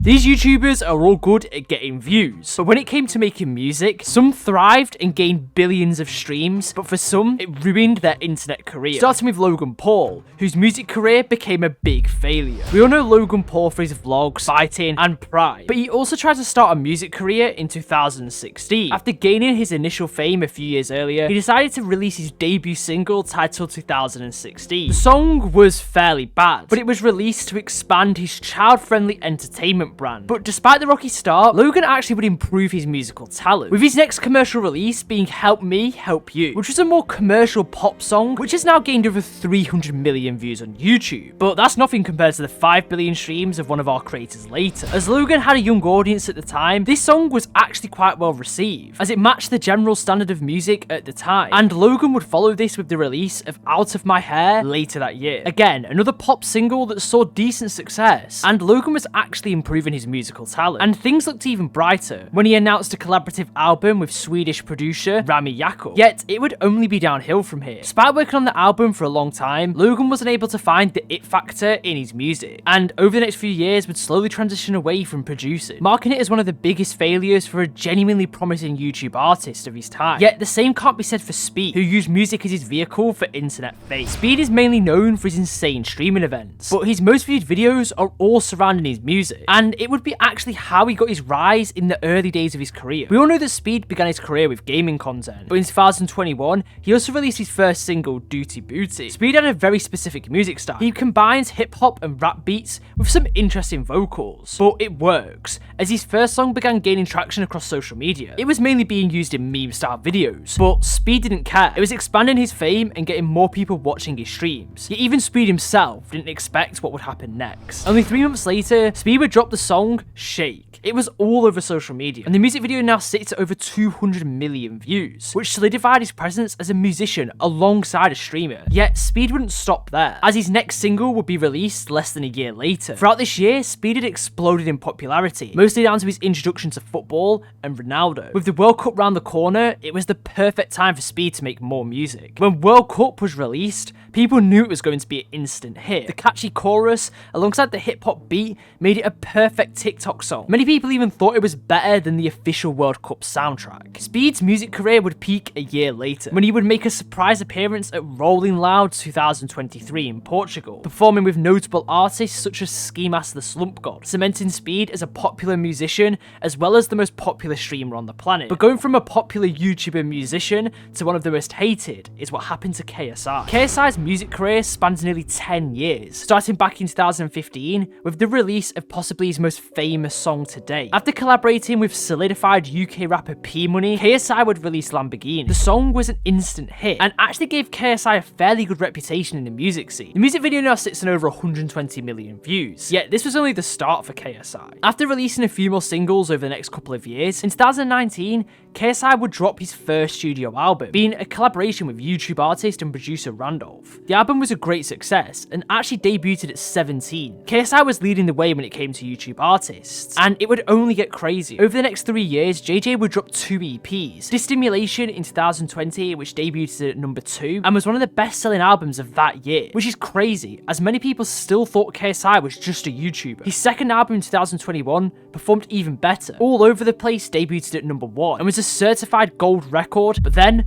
These YouTubers are all good at getting views, but when it came to making music, some thrived and gained billions of streams, but for some, it ruined their internet career. Starting with Logan Paul, whose music career became a big failure. We all know Logan Paul for his vlogs, fighting, and pride, but he also tried to start a music career in 2016. After gaining his initial fame a few years earlier, he decided to release his debut single titled 2016. The song was fairly bad, but it was released to expand his child-friendly entertainment brand. But despite the rocky start, Logan actually would improve his musical talent, with his next commercial release being Help Me, Help You, which was a more commercial pop song, which has now gained over 300 million views on YouTube. But that's nothing compared to the 5 billion streams of one of our creators later. As Logan had a young audience at the time, this song was actually quite well received, as it matched the general standard of music at the time. And Logan would follow this with the release of Out of My Hair later that year. Again, another pop single that saw decent success, and Logan was actually improving his musical talent. And things looked even brighter when he announced a collaborative album with Swedish producer Rami Jakob. Yet, it would only be downhill from here. Despite working on the album for a long time, Logan wasn't able to find the it factor in his music, and over the next few years would slowly transition away from producing, marking it as one of the biggest failures for a genuinely promising YouTube artist of his time. Yet, the same can't be said for Speed, who used music as his vehicle for internet fame. Speed is mainly known for his insane streaming events, but his most viewed videos are all surrounding his music, and it would be actually how he got his rise in the early days of his career. We all know that Speed began his career with gaming content, but in 2021, he also released his first single, Duty Booty. Speed had a very specific music style. He combines hip-hop and rap beats with some interesting vocals, but it works, as his first song began gaining traction across social media. It was mainly being used in meme-style videos, but Speed didn't care. It was expanding his fame and getting more people watching his streams. Yet even Speed himself didn't expect what would happen next. Only 3 months later, Speed would drop the song Shake. It was all over social media, and the music video now sits at over 200 million views, which solidified his presence as a musician alongside a streamer. Yet Speed wouldn't stop there, as his next single would be released less than a year later. Throughout this year, Speed had exploded in popularity, mostly down to his introduction to football and Ronaldo. With the World Cup round the corner, it was the perfect time for Speed to make more music. When World Cup was released, people knew it was going to be an instant hit. The catchy chorus, alongside the hip-hop beat, made it a perfect TikTok song. Many people even thought it was better than the official World Cup soundtrack. Speed's music career would peak a year later, when he would make a surprise appearance at Rolling Loud 2023 in Portugal, performing with notable artists such as Ski Mask the Slump God, cementing Speed as a popular musician as well as the most popular streamer on the planet. But going from a popular YouTuber musician to one of the most hated is what happened to KSI. KSI's music career spans nearly 10 years, starting back in 2015 with the release of possibly his most famous song to date. After collaborating with solidified UK rapper P Money, KSI would release Lamborghini. The song was an instant hit and actually gave KSI a fairly good reputation in the music scene. The music video now sits on over 120 million views, yet this was only the start for KSI. After releasing a few more singles over the next couple of years, in 2019, KSI would drop his first studio album, being a collaboration with YouTube artist and producer Randolph. The album was a great success and actually debuted at 17. KSI was leading the way when it came to YouTube artists, and it would only get crazy. Over the next 3 years, JJ would drop 2 EPs. Distimulation in 2020, which debuted at number 2, and was one of the best-selling albums of that year, which is crazy, as many people still thought KSI was just a YouTuber. His second album in 2021 performed even better. All Over the Place debuted at number 1, and was a certified gold record, but then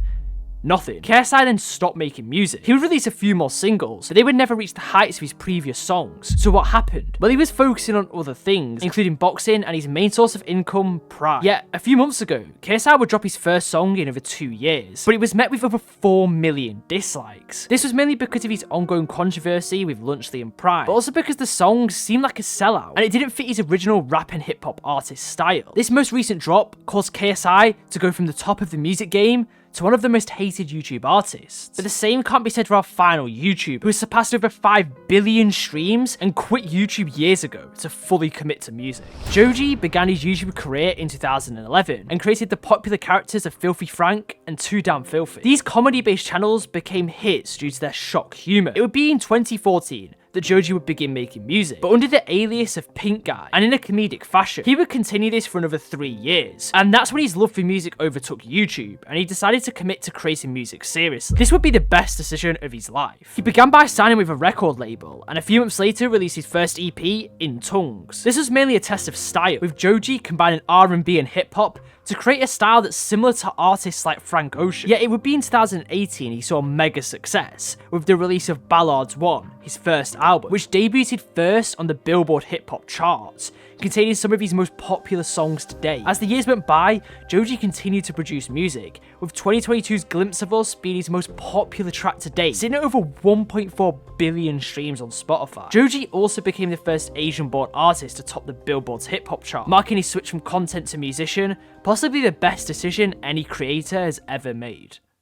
nothing. KSI then stopped making music. He would release a few more singles, but they would never reach the heights of his previous songs. So what happened? Well, he was focusing on other things, including boxing and his main source of income, Pride. Yet, a few months ago, KSI would drop his first song in over 2 years, but it was met with over 4 million dislikes. This was mainly because of his ongoing controversy with Lunchley and Pride, but also because the songs seemed like a sellout, and it didn't fit his original rap and hip-hop artist style. This most recent drop caused KSI to go from the top of the music game to one of the most hated YouTube artists. But the same can't be said for our final YouTuber, who has surpassed over 5 billion streams and quit YouTube years ago to fully commit to music. Joji began his YouTube career in 2011 and created the popular characters of Filthy Frank and Too Damn Filthy. These comedy-based channels became hits due to their shock humor. It would be in 2014 that Joji would begin making music, but under the alias of Pink Guy and in a comedic fashion. He would continue this for another 3 years, and that's when his love for music overtook YouTube, and he decided to commit to creating music seriously. This would be the best decision of his life. He began by signing with a record label, and a few months later released his first EP, In Tongues. This was mainly a test of style, with Joji combining R&B and hip-hop to create a style that's similar to artists like Frank Ocean. Yet it would be in 2018 he saw mega success with the release of Ballads 1, his first album, which debuted first on the Billboard hip hop charts, containing some of his most popular songs to date. As the years went by, Joji continued to produce music, with 2022's Glimpse of Us being his most popular track to date, sitting at over 1.4 billion streams on Spotify. Joji also became the first Asian-born artist to top the Billboard's hip hop chart, marking his switch from content to musician, possibly the best decision any creator has ever made.